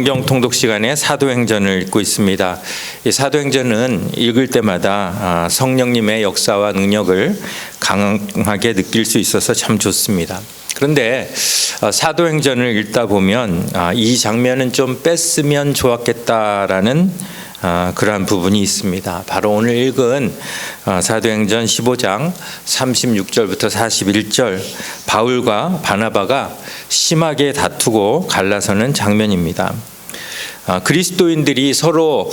성경 통독 시간에 사도행전을 읽고 있습니다. 이 사도행전은 읽을 때마다 성령님의 역사와 능력을 강하게 느낄 수 있어서 참 좋습니다. 그런데 사도행전을 읽다 보면 이 장면은 좀 뺐으면 좋았겠다라는 그러한 부분이 있습니다. 바로 오늘 읽은 사도행전 15장 36절부터 41절 바울과 바나바가 심하게 다투고 갈라서는 장면입니다. 그리스도인들이 서로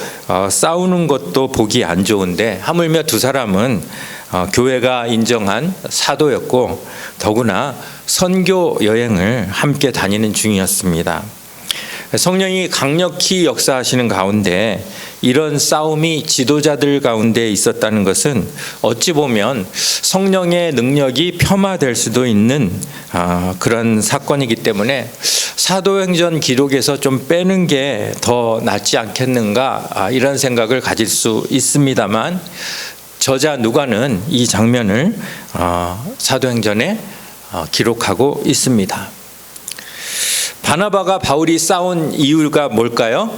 싸우는 것도 보기 안 좋은데 하물며 두 사람은 교회가 인정한 사도였고 더구나 선교 여행을 함께 다니는 중이었습니다. 성령이 강력히 역사하시는 가운데 이런 싸움이 지도자들 가운데 있었다는 것은 어찌 보면 성령의 능력이 폄하될 수도 있는 그런 사건이기 때문에 사도행전 기록에서 좀 빼는 게 더 낫지 않겠는가 이런 생각을 가질 수 있습니다만 저자 누가는 이 장면을 사도행전에 기록하고 있습니다. 바나바가 바울이 싸운 이유가 뭘까요?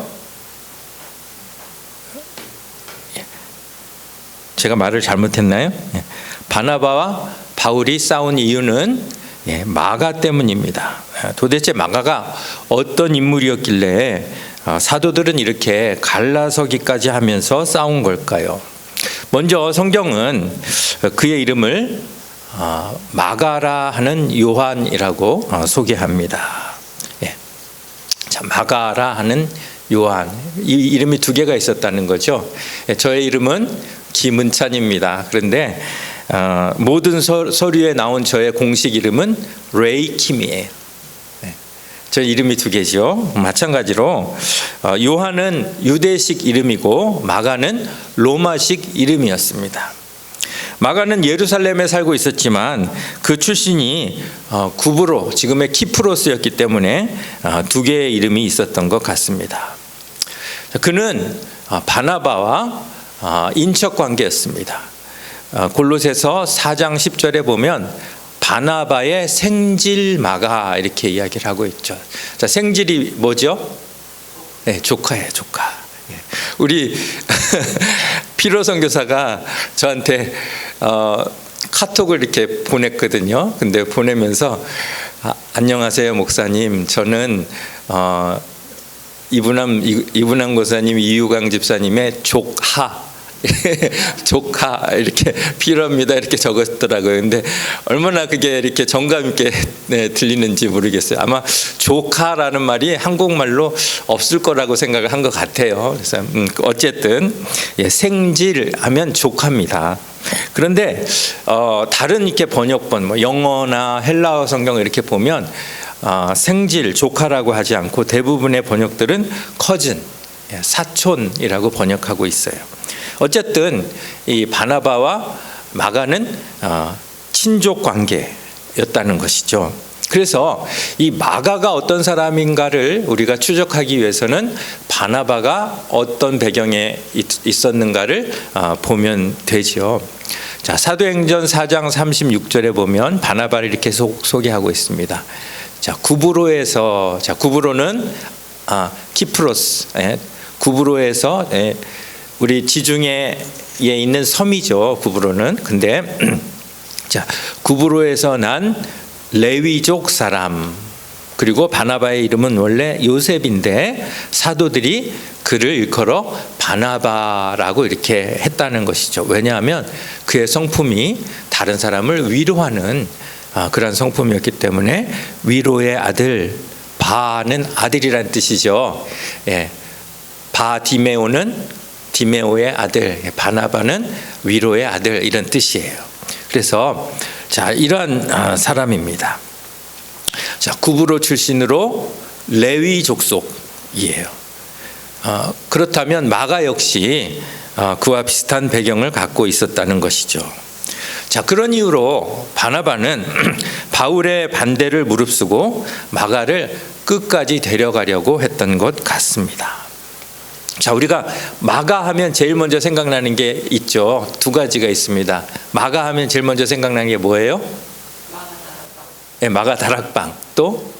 제가 말을 잘못했나요? 바나바와 바울이 싸운 이유는 마가 때문입니다. 도대체 마가가 어떤 인물이었길래 사도들은 이렇게 갈라서기까지 하면서 싸운 걸까요? 먼저 성경은 그의 이름을 마가라 하는 요한이라고 소개합니다. 자, 마가라 하는 요한, 이 이름이 두 개가 있었다는 거죠. 저의 이름은 김은찬입니다. 그런데 모든 서류에 나온 저의 공식 이름은 레이킴이에요. 저 이름이 두 개죠. 마찬가지로 요한은 유대식 이름이고 마가는 로마식 이름이었습니다. 마가는 예루살렘에 살고 있었지만 그 출신이 구브로, 지금의 키프로스였기 때문에 두 개의 이름이 있었던 것 같습니다. 그는 바나바와 인척 관계였습니다. 골로새서 4장 10절에 보면 바나바의 생질 마가 이렇게 이야기를 하고 있죠. 자, 생질이 뭐죠? 네, 조카예요, 조카. 우리 피로 선교사가 저한테 카톡을 이렇게 보냈거든요. 근데 보내면서 안녕하세요 목사님, 저는 이분한 고사님, 이유강 집사님의 조카 이렇게 필요합니다 이렇게 적었더라고요. 근데 얼마나 그게 이렇게 정감 있게 들리는지 모르겠어요. 아마 조카라는 말이 한국말로 없을 거라고 생각을 한 것 같아요. 그래서 어쨌든 생질하면 조카입니다. 그런데 다른 이렇게 번역본, 영어나 헬라어 성경 이렇게 보면 생질, 조카라고 하지 않고 대부분의 번역들은 커즌, 사촌이라고 번역하고 있어요. 어쨌든 이 바나바와 마가는 친족 관계였다는 것이죠. 그래서 이 마가가 어떤 사람인가를 우리가 추적하기 위해서는 바나바가 어떤 배경에 있었는가를 보면 되죠. 자, 사도행전 4장 36절에 보면 바나바를 이렇게 소개하고 있습니다. 자, 구브로에서, 구브로는 키프로스, 구브로에서 우리 지중해에 있는 섬이죠. 구브로는. 근데 자, 구브로에서 난 레위족 사람, 그리고 바나바의 이름은 원래 요셉인데 사도들이 그를 일컬어 바나바라고 이렇게 했다는 것이죠. 왜냐하면 그의 성품이 다른 사람을 위로하는 그런 성품이었기 때문에 위로의 아들, 바는 아들이란 뜻이죠. 바디메오는 디메오의 아들, 바나바는 위로의 아들, 이런 뜻이에요. 그래서 자, 이러한 사람입니다. 자, 구브로 출신으로 레위 족속이에요. 그렇다면 마가 역시 그와 비슷한 배경을 갖고 있었다는 것이죠. 자, 그런 이유로 바나바는 바울의 반대를 무릅쓰고 마가를 끝까지 데려가려고 했던 것 같습니다. 자, 우리가 마가 하면 제일 먼저 생각나는 게 있죠. 두 가지가 있습니다. 마가 하면 제일 먼저 생각나는 게 뭐예요? 마가 다락방. 또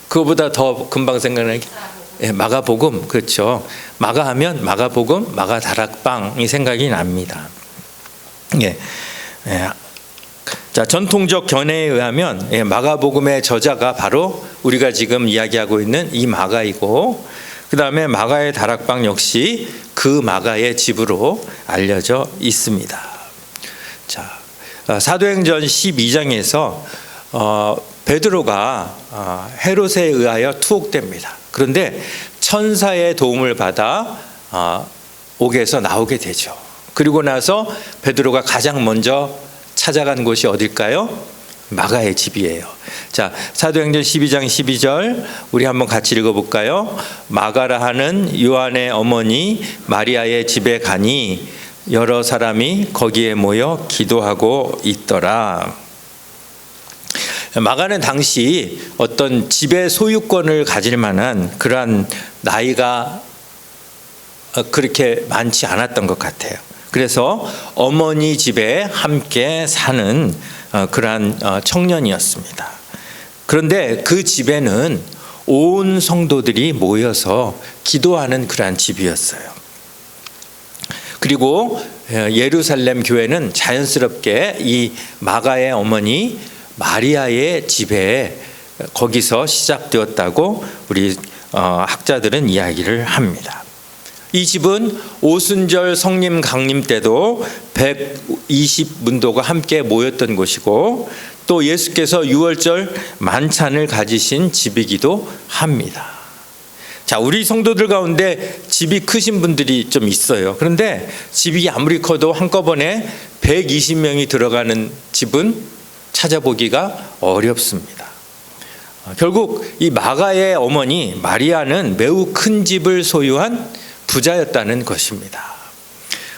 그거보다 더 금방 생각나는 게 마가복음. 그렇죠. 마가하면 마가복음, 마가다락방이 생각이 납니다. 예. 자, 전통적 견해에 의하면 마가복음의 저자가 바로 우리가 지금 이야기하고 있는 이 마가이고, 그 다음에 마가의 다락방 역시 그 마가의 집으로 알려져 있습니다. 자, 사도행전 12장에서 베드로가 헤롯에 의하여 투옥됩니다. 그런데 천사의 도움을 받아 옥에서 나오게 되죠. 그리고 나서 베드로가 가장 먼저 찾아간 곳이 어딜까요? 마가의 집이에요. 자, 사도행전 12장 12절 우리 한번 같이 읽어볼까요? 마가라 하는 요한의 어머니 마리아의 집에 가니 여러 사람이 거기에 모여 기도하고 있더라. 마가는 당시 어떤 집의 소유권을 가질 만한 그러한 나이가 그렇게 많지 않았던 것 같아요. 그래서 어머니 집에 함께 사는 그러한 청년이었습니다. 그런데 그 집에는 온 성도들이 모여서 기도하는 그러한 집이었어요. 그리고 예루살렘 교회는 자연스럽게 이 마가의 어머니 마리아의 집에 거기서 시작되었다고 우리 학자들은 이야기를 합니다. 이 집은 오순절 성림 강림 때도 120문도가 함께 모였던 곳이고, 또 예수께서 유월절 만찬을 가지신 집이기도 합니다. 자, 우리 성도들 가운데 집이 크신 분들이 좀 있어요. 그런데 집이 아무리 커도 한꺼번에 120명이 들어가는 집은 찾아보기가 어렵습니다. 결국 이 마가의 어머니 마리아는 매우 큰 집을 소유한 부자였다는 것입니다.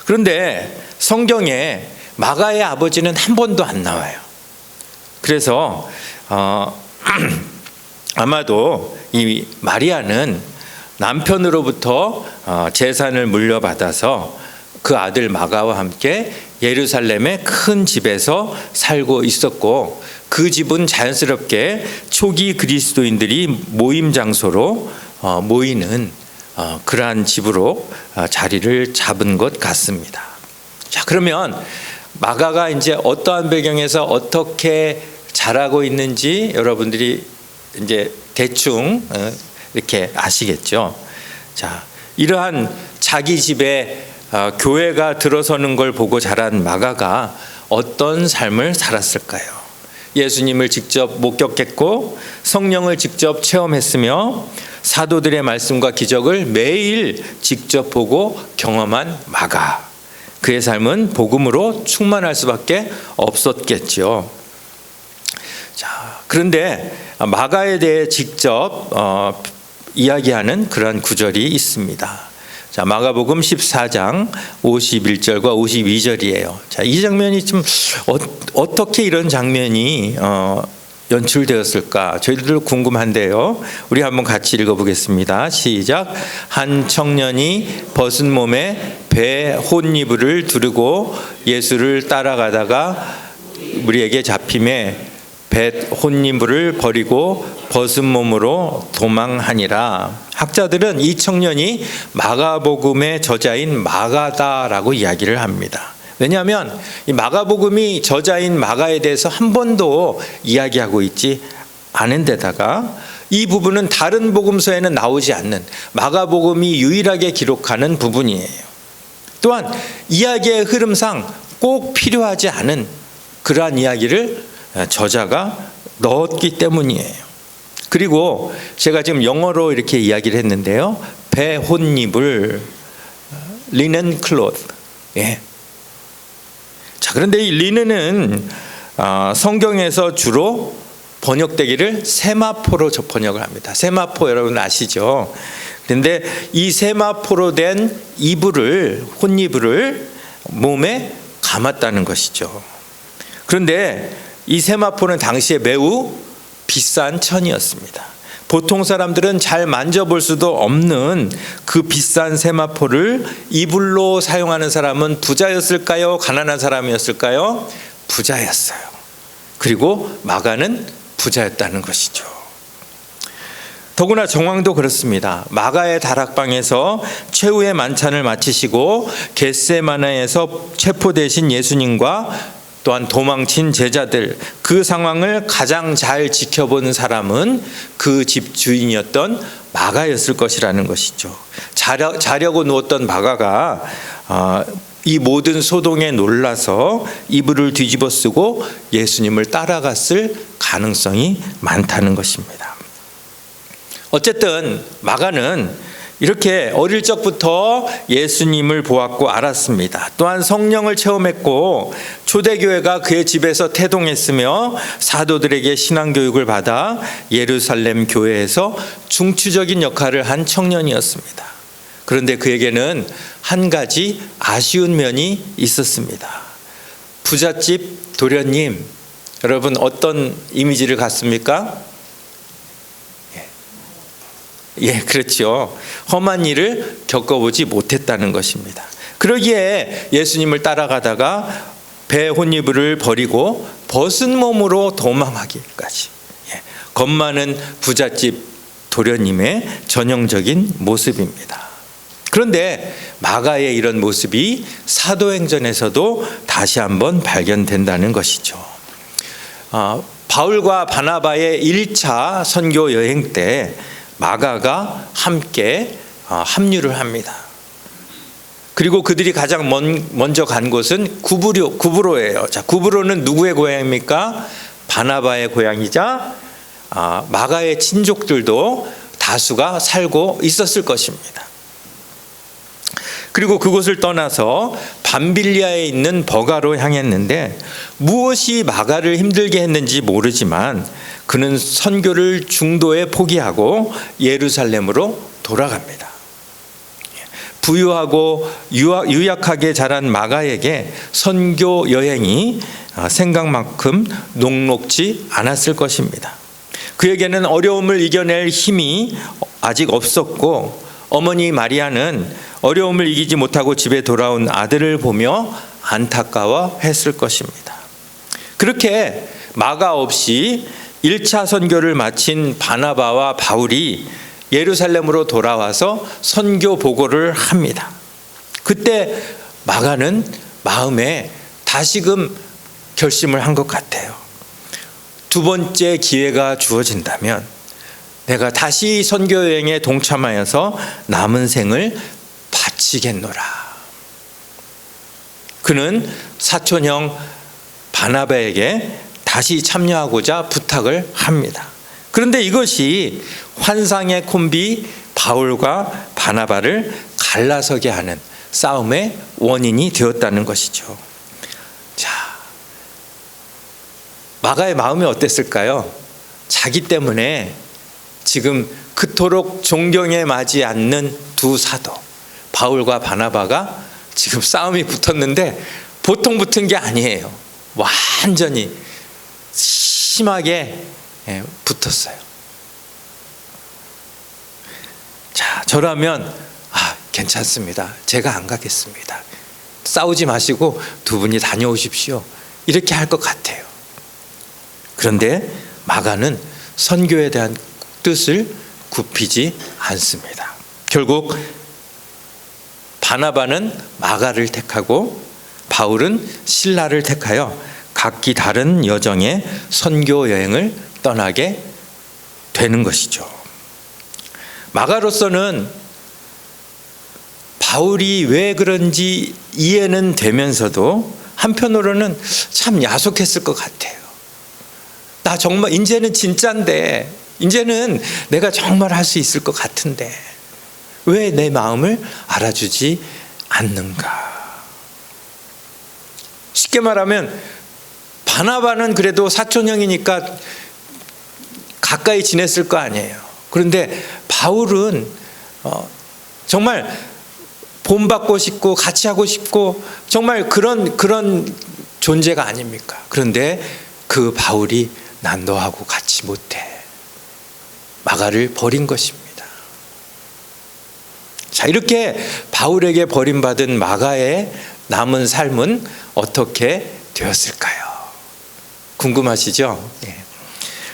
그런데 성경에 마가의 아버지는 한 번도 안 나와요. 그래서 아마도 이 마리아는 남편으로부터 재산을 물려받아서 그 아들 마가와 함께 예루살렘의 큰 집에서 살고 있었고, 그 집은 자연스럽게 초기 그리스도인들이 모임 장소로 모이는 그러한 집으로 자리를 잡은 것 같습니다. 자, 그러면 마가가 이제 어떠한 배경에서 어떻게 자라고 있는지 여러분들이 이제 대충 이렇게 아시겠죠. 자, 이러한 자기 집에 교회가 들어서는 걸 보고 자란 마가가 어떤 삶을 살았을까요? 예수님을 직접 목격했고 성령을 직접 체험했으며 사도들의 말씀과 기적을 매일 직접 보고 경험한 마가, 그의 삶은 복음으로 충만할 수밖에 없었겠죠. 자, 그런데 마가에 대해 직접 이야기하는 그런 구절이 있습니다. 자, 마가복음 14장 51절과 52절이에요. 자, 이 장면이 좀 어떻게 이런 장면이 연출되었을까? 저희들도 궁금한데요. 우리 한번 같이 읽어보겠습니다. 시작. 한 청년이 벗은 몸에 배 혼이불을 두르고 예수를 따라가다가 무리에게 잡힘에 배 혼이불을 버리고 벗은 몸으로 도망하니라. 학자들은 이 청년이 마가복음의 저자인 마가다라고 이야기를 합니다. 왜냐하면 이 마가복음이 저자인 마가에 대해서 한 번도 이야기하고 있지 않은 데다가 이 부분은 다른 복음서에는 나오지 않는, 마가복음이 유일하게 기록하는 부분이에요. 또한 이야기의 흐름상 꼭 필요하지 않은 그러한 이야기를 저자가 넣었기 때문이에요. 그리고 제가 지금 영어로 이렇게 이야기를 했는데요. 배 혼입을 리넨 클로th. 예. 자, 그런데 이 리넨은 성경에서 주로 번역되기를 세마포로 번역을 합니다. 세마포 여러분 아시죠? 그런데 이 세마포로 된 이불을, 혼이불을 몸에 감았다는 것이죠. 그런데 이 세마포는 당시에 매우 비싼 천이었습니다. 보통 사람들은 잘 만져볼 수도 없는 그 비싼 세마포를 이불로 사용하는 사람은 부자였을까요? 가난한 사람이었을까요? 부자였어요. 그리고 마가는 부자였다는 것이죠. 더구나 정황도 그렇습니다. 마가의 다락방에서 최후의 만찬을 마치시고 겟세마네에서 체포되신 예수님과 또한 도망친 제자들, 그 상황을 가장 잘 지켜본 사람은 그 집 주인이었던 마가였을 것이라는 것이죠. 자려고 누웠던 마가가 이 모든 소동에 놀라서 이불을 뒤집어 쓰고 예수님을 따라갔을 가능성이 많다는 것입니다. 어쨌든 마가는 이렇게 어릴 적부터 예수님을 보았고 알았습니다. 또한 성령을 체험했고 초대교회가 그의 집에서 태동했으며 사도들에게 신앙교육을 받아 예루살렘 교회에서 중추적인 역할을 한 청년이었습니다. 그런데 그에게는 한 가지 아쉬운 면이 있었습니다. 부잣집 도련님, 여러분 어떤 이미지를 갖습니까? 예, 그렇죠. 험한 일을 겪어보지 못했다는 것입니다. 그러기에 예수님을 따라가다가 배 혼이불을 버리고 벗은 몸으로 도망하기까지, 겁 많은 부잣집 도련님의 전형적인 모습입니다. 그런데 마가의 이런 모습이 사도행전에서도 다시 한번 발견된다는 것이죠. 바울과 바나바의 1차 선교 여행 때 마가가 함께 합류를 합니다. 그리고 그들이 가장 먼저 간 곳은 구브로예요. 자, 구브로는 누구의 고향입니까? 바나바의 고향이자 마가의 친족들도 다수가 살고 있었을 것입니다. 그리고 그곳을 떠나서 밤빌리아에 있는 버가로 향했는데 무엇이 마가를 힘들게 했는지 모르지만 그는 선교를 중도에 포기하고 예루살렘으로 돌아갑니다. 부유하고 유약하게 자란 마가에게 선교 여행이 생각만큼 녹록지 않았을 것입니다. 그에게는 어려움을 이겨낼 힘이 아직 없었고 어머니 마리아는 어려움을 이기지 못하고 집에 돌아온 아들을 보며 안타까워했을 것입니다. 그렇게 마가 없이 1차 선교를 마친 바나바와 바울이 예루살렘으로 돌아와서 선교 보고를 합니다. 그때 마가는 마음에 다시금 결심을 한 것 같아요. 두 번째 기회가 주어진다면 내가 다시 선교 여행에 동참하여서 남은 생을 바치겠노라. 그는 사촌형 바나바에게 다시 참여하고자 부탁을 합니다. 그런데 이것이 환상의 콤비 바울과 바나바를 갈라서게 하는 싸움의 원인이 되었다는 것이죠. 자, 마가의 마음이 어땠을까요? 자기 때문에 지금 그토록 존경에 맞지 않는 두 사도 바울과 바나바가 지금 싸움이 붙었는데 보통 붙은 게 아니에요. 완전히 심하게 붙었어요. 자, 저라면 괜찮습니다. 제가 안 가겠습니다. 싸우지 마시고 두 분이 다녀오십시오. 이렇게 할 것 같아요. 그런데 마가는 선교에 대한 뜻을 굽히지 않습니다. 결국 바나바는 마가를 택하고 바울은 실라를 택하여 각기 다른 여정의 선교 여행을 떠나게 되는 것이죠. 마가로서는 바울이 왜 그런지 이해는 되면서도 한편으로는 참 야속했을 것 같아요. 나 정말 이제는 진짠데, 이제는 내가 정말 할 수 있을 것 같은데 왜 내 마음을 알아주지 않는가. 쉽게 말하면 바나바는 그래도 사촌형이니까 가까이 지냈을 거 아니에요. 그런데 바울은 정말 본받고 싶고 같이 하고 싶고 정말 그런 존재가 아닙니까? 그런데 그 바울이 난 너하고 같이 못해. 마가를 버린 것입니다. 자, 이렇게 바울에게 버림받은 마가의 남은 삶은 어떻게 되었을까요? 궁금하시죠? 예.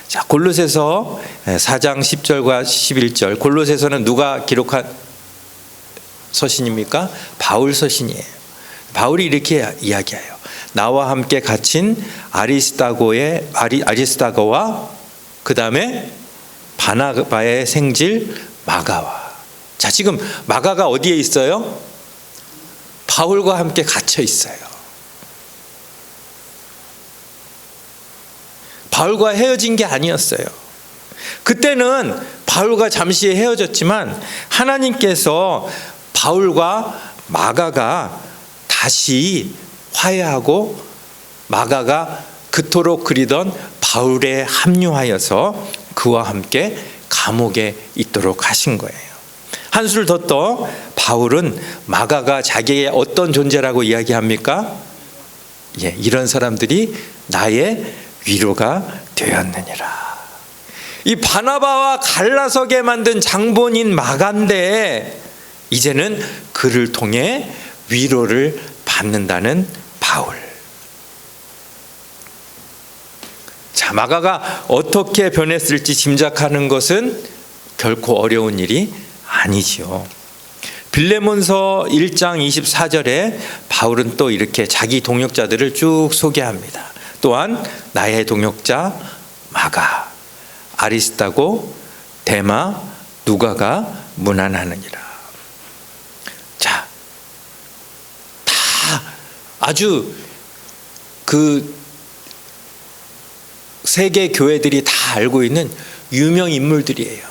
자, 골로새서 4장 10절과 11절. 골로새서는 누가 기록한 서신입니까? 바울 서신이에요. 바울이 이렇게 이야기해요. 나와 함께 갇힌 아리스다고와 그 다음에 바나바의 생질 마가와. 자, 지금 마가가 어디에 있어요? 바울과 함께 갇혀 있어요. 바울과 헤어진 게 아니었어요. 그때는 바울과 잠시 헤어졌지만 하나님께서 바울과 마가가 다시 화해하고 마가가 그토록 그리던 바울에 합류하여서 그와 함께 감옥에 있도록 하신 거예요. 한술 더 떠 바울은 마가가 자기의 어떤 존재라고 이야기합니까? 이런 사람들이 나의 위로가 되었느니라. 이 바나바와 갈라서게 만든 장본인 마가인데 이제는 그를 통해 위로를 받는다는 바울. 자, 마가가 어떻게 변했을지 짐작하는 것은 결코 어려운 일이 아니지요. 빌레몬서 1장 24절에 바울은 또 이렇게 자기 동역자들을 쭉 소개합니다. 또한 나의 동역자 마가, 아리스다고, 데마, 누가가 문안하느니라. 자, 다 아주 그 세계 교회들이 다 알고 있는 유명 인물들이에요.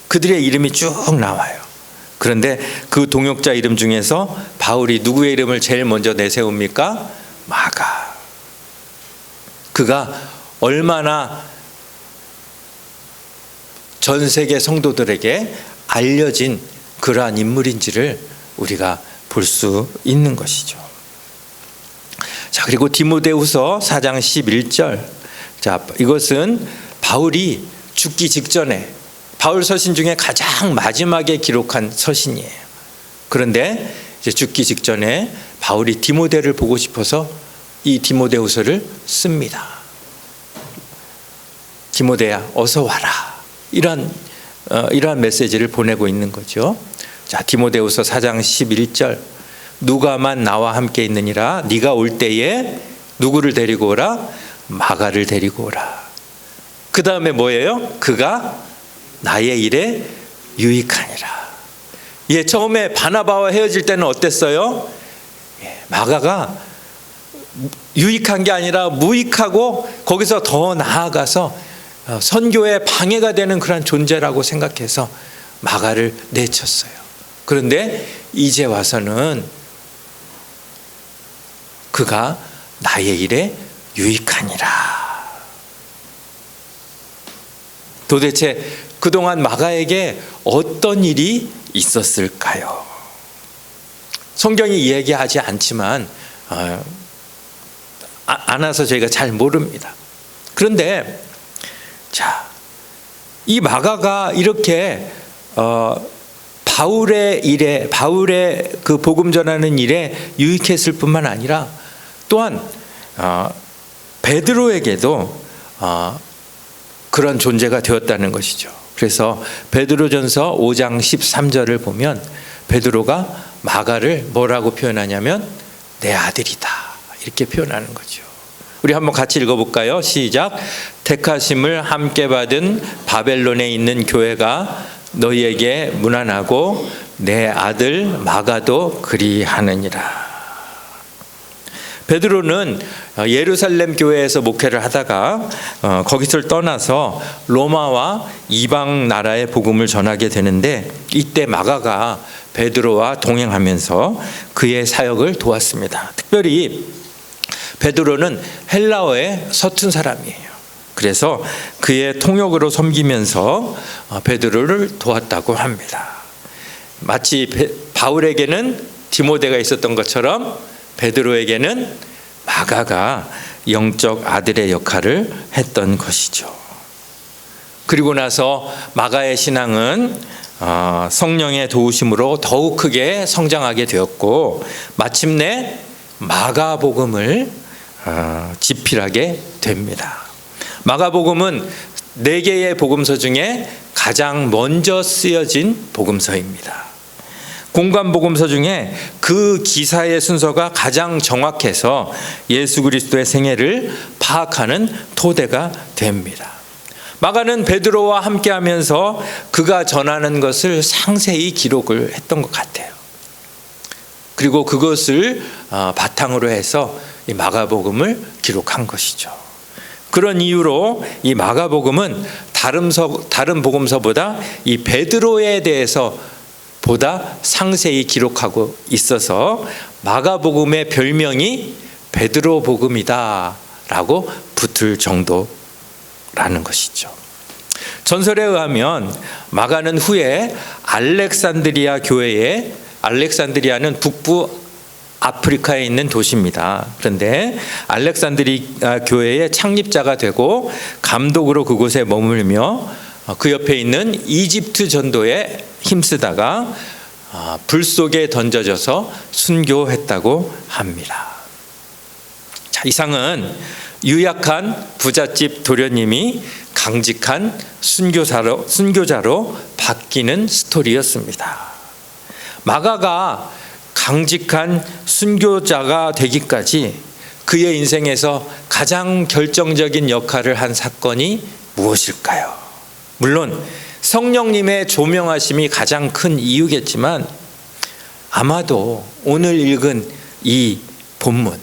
그들의 이름이 쭉 나와요. 그런데 그 동역자 이름 중에서 바울이 누구의 이름을 제일 먼저 내세웁니까? 마가. 그가 얼마나 전 세계 성도들에게 알려진 그러한 인물인지를 우리가 볼 수 있는 것이죠. 자, 그리고 디모데후서 4장 11절. 자, 이것은 바울이 죽기 직전에 바울 서신 중에 가장 마지막에 기록한 서신이에요. 그런데 이제 죽기 직전에 바울이 디모데를 보고 싶어서 이 디모데후서를 씁니다. 디모데야, 어서 와라. 이러한 메시지를 보내고 있는 거죠. 자, 디모데후서 4장 11절. 누가만 나와 함께 있느니라. 네가 올 때에 누구를 데리고 오라? 마가를 데리고 오라. 그 다음에 뭐예요? 그가 나의 일에 유익하니라. 처음에 바나바와 헤어질 때는 어땠어요? 마가가 유익한 게 아니라 무익하고 거기서 더 나아가서 선교에 방해가 되는 그런 존재라고 생각해서 마가를 내쳤어요. 그런데 이제 와서는 그가 나의 일에 유익하니라. 도대체 그동안 마가에게 어떤 일이 있었을까요? 성경이 이야기하지 않지만 않아서 저희가 잘 모릅니다. 그런데 자, 이 마가가 이렇게 바울의 일에, 바울의 그 복음 전하는 일에 유익했을 뿐만 아니라 또한 베드로에게도 그런 존재가 되었다는 것이죠. 그래서 베드로전서 5장 13절을 보면 베드로가 마가를 뭐라고 표현하냐면 내 아들이다, 이렇게 표현하는 거죠. 우리 한번 같이 읽어볼까요? 시작. 택하심을 함께 받은 바벨론에 있는 교회가 너희에게 문안하고 내 아들 마가도 그리하느니라. 베드로는 예루살렘 교회에서 목회를 하다가 거기서 떠나서 로마와 이방 나라의 복음을 전하게 되는데 이때 마가가 베드로와 동행하면서 그의 사역을 도왔습니다. 특별히 베드로는 헬라어에 서툰 사람이에요. 그래서 그의 통역으로 섬기면서 베드로를 도왔다고 합니다. 마치 바울에게는 디모데가 있었던 것처럼 베드로에게는 마가가 영적 아들의 역할을 했던 것이죠. 그리고 나서 마가의 신앙은 성령의 도우심으로 더욱 크게 성장하게 되었고 마침내 마가복음을 집필하게 됩니다. 마가복음은 4개의 복음서 중에 가장 먼저 쓰여진 복음서입니다. 공관 복음서 중에 그 기사의 순서가 가장 정확해서 예수 그리스도의 생애를 파악하는 토대가 됩니다. 마가는 베드로와 함께하면서 그가 전하는 것을 상세히 기록을 했던 것 같아요. 그리고 그것을 바탕으로 해서 이 마가복음을 기록한 것이죠. 그런 이유로 이 마가복음은 다른 복음서보다 이 베드로에 대해서 보다 상세히 기록하고 있어서 마가복음의 별명이 베드로복음이다라고 붙을 정도라는 것이죠. 전설에 의하면 마가는 후에 알렉산드리아 교회에, 알렉산드리아는 북부 아프리카에 있는 도시입니다. 그런데 알렉산드리아 교회의 창립자가 되고 감독으로 그곳에 머물며 그 옆에 있는 이집트 전도에 힘쓰다가 불 속에 던져져서 순교했다고 합니다. 자, 이상은 유약한 부잣집 도련님이 강직한 순교자로 바뀌는 스토리였습니다. 마가가 강직한 순교자가 되기까지 그의 인생에서 가장 결정적인 역할을 한 사건이 무엇일까요? 물론 성령님의 조명하심이 가장 큰 이유겠지만 아마도 오늘 읽은 이 본문,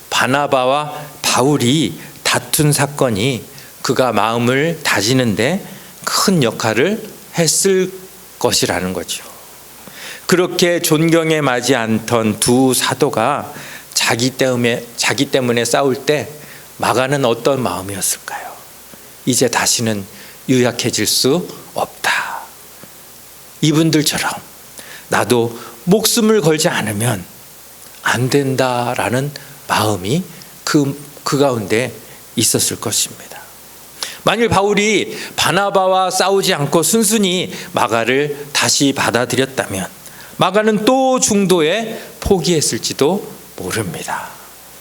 바나바와 바울이 다툰 사건이 그가 마음을 다지는데 큰 역할을 했을 것이라는 거죠. 그렇게 존경에 맞지 않던 두 사도가 자기 때문에 싸울 때 마가는 어떤 마음이었을까요? 이제 다시는 유약해질 수 없다. 이분들처럼 나도 목숨을 걸지 않으면 안 된다라는 마음이 그 가운데 있었을 것입니다. 만일 바울이 바나바와 싸우지 않고 순순히 마가를 다시 받아들였다면 마가는 또 중도에 포기했을지도 모릅니다.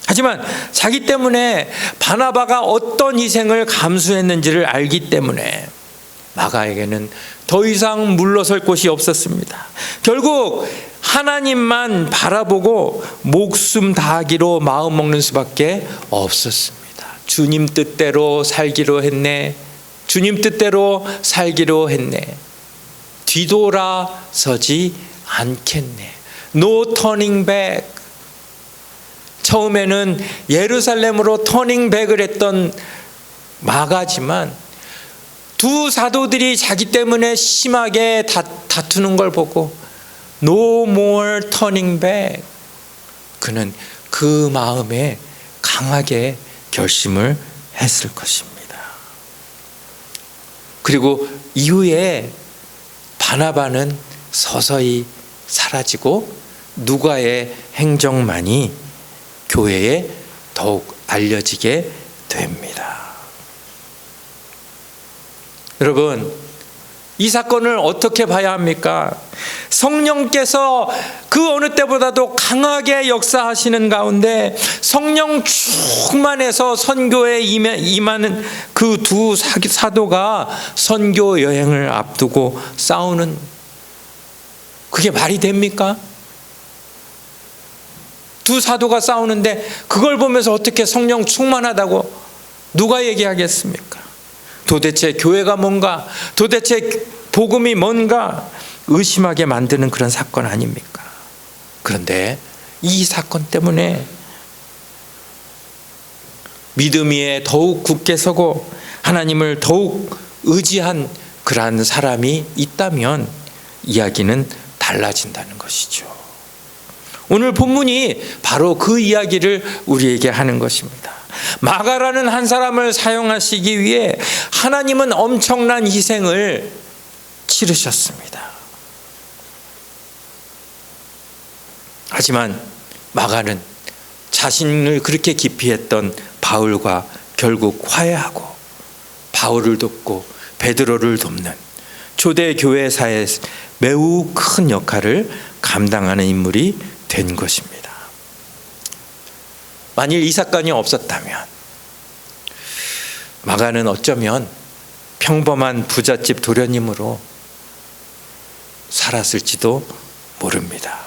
하지만 자기 때문에 바나바가 어떤 희생을 감수했는지를 알기 때문에 마가에게는 더 이상 물러설 곳이 없었습니다. 결국 하나님만 바라보고 목숨 다하기로 마음먹는 수밖에 없었습니다. 주님 뜻대로 살기로 했네. 주님 뜻대로 살기로 했네. 뒤돌아서지 않겠네. No turning back. 처음에는 예루살렘으로 터닝백을 했던 마가지만 두 사도들이 자기 때문에 심하게 다투는 걸 보고 No more turning back. 그는 그 마음에 강하게 결심을 했을 것입니다. 그리고 이후에 바나바는 서서히 사라지고 누가의 행적만이 교회에 더욱 알려지게 됩니다. 여러분, 이 사건을 어떻게 봐야 합니까? 성령께서 그 어느 때보다도 강하게 역사하시는 가운데 성령 충만해서 선교에 임하는 그 두 사도가 선교 여행을 앞두고 싸우는, 그게 말이 됩니까? 두 사도가 싸우는데 그걸 보면서 어떻게 성령 충만하다고 누가 얘기하겠습니까? 도대체 교회가 뭔가, 도대체 복음이 뭔가 의심하게 만드는 그런 사건 아닙니까? 그런데 이 사건 때문에 믿음 위에 더욱 굳게 서고 하나님을 더욱 의지한 그러한 사람이 있다면 이야기는 달라진다는 것이죠. 오늘 본문이 바로 그 이야기를 우리에게 하는 것입니다. 마가라는 한 사람을 사용하시기 위해 하나님은 엄청난 희생을 치르셨습니다. 하지만 마가는 자신을 그렇게 기피했던 바울과 결국 화해하고 바울을 돕고 베드로를 돕는 초대 교회사에 매우 큰 역할을 감당하는 인물이 된 것입니다. 만일 이 사건이 없었다면 마가는 어쩌면 평범한 부잣집 도련님으로 살았을지도 모릅니다.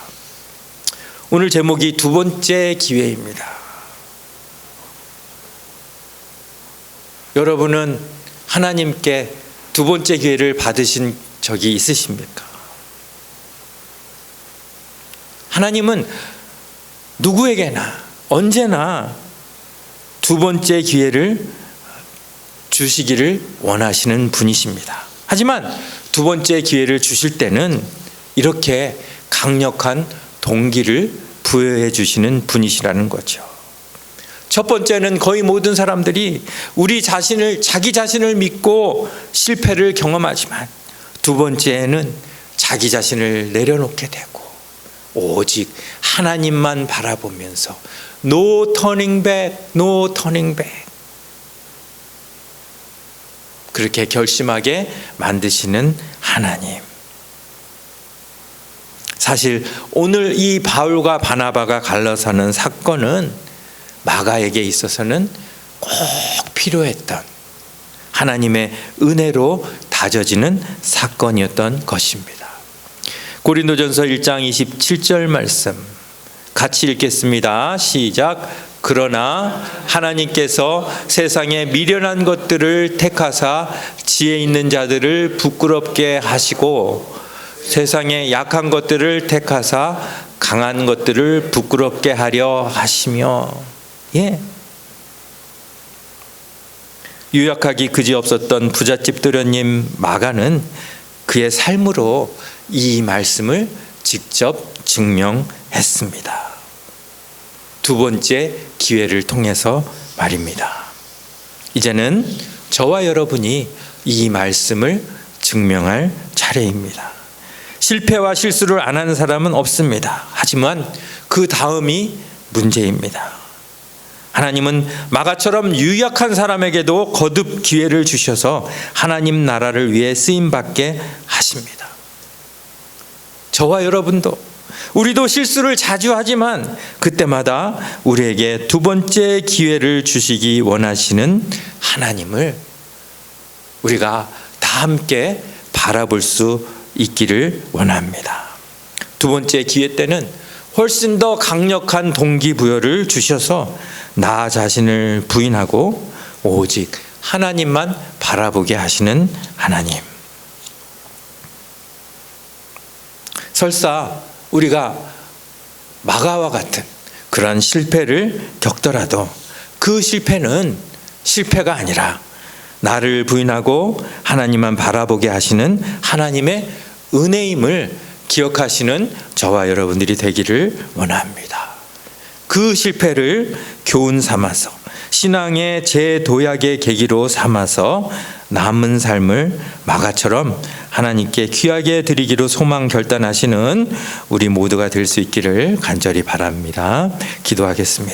오늘 제목이 두 번째 기회입니다. 여러분은 하나님께 두 번째 기회를 받으신 적이 있으십니까? 하나님은 누구에게나 언제나 두 번째 기회를 주시기를 원하시는 분이십니다. 하지만 두 번째 기회를 주실 때는 이렇게 강력한 동기를 부여해 주시는 분이시라는 거죠. 첫 번째는 거의 모든 사람들이 자기 자신을 믿고 실패를 경험하지만, 두 번째는 자기 자신을 내려놓게 되고 오직 하나님만 바라보면서 No turning back, no turning back, 그렇게 결심하게 만드시는 하나님. 사실 오늘 이 바울과 바나바가 갈라서는 사건은 마가에게 있어서는 꼭 필요했던 하나님의 은혜로 다져지는 사건이었던 것입니다. 고린도전서 1장 27절 말씀 같이 읽겠습니다. 시작. 그러나 하나님께서 세상에 미련한 것들을 택하사 지혜 있는 자들을 부끄럽게 하시고, 세상에 약한 것들을 택하사 강한 것들을 부끄럽게 하려 하시며. 유약하기 그지없었던 부잣집 도련님 마가는 그의 삶으로 이 말씀을 직접 증명했습니다. 두 번째 기회를 통해서 말입니다. 이제는 저와 여러분이 이 말씀을 증명할 차례입니다. 실패와 실수를 안 하는 사람은 없습니다. 하지만 그 다음이 문제입니다. 하나님은 마가처럼 유약한 사람에게도 거듭 기회를 주셔서 하나님 나라를 위해 쓰임받게 하십니다. 저와 여러분도, 우리도 실수를 자주 하지만 그때마다 우리에게 두 번째 기회를 주시기 원하시는 하나님을 우리가 다 함께 바라볼 수 있기를 원합니다. 두 번째 기회 때는 훨씬 더 강력한 동기부여를 주셔서 나 자신을 부인하고 오직 하나님만 바라보게 하시는 하나님. 설사 우리가 마가와 같은 그런 실패를 겪더라도 그 실패는 실패가 아니라 나를 부인하고 하나님만 바라보게 하시는 하나님의 은혜임을 기억하시는 저와 여러분들이 되기를 원합니다. 그 실패를 교훈 삼아서 신앙의 재도약의 계기로 삼아서 남은 삶을 마가처럼 하나님께 귀하게 드리기로 소망 결단하시는 우리 모두가 될 수 있기를 간절히 바랍니다. 기도하겠습니다.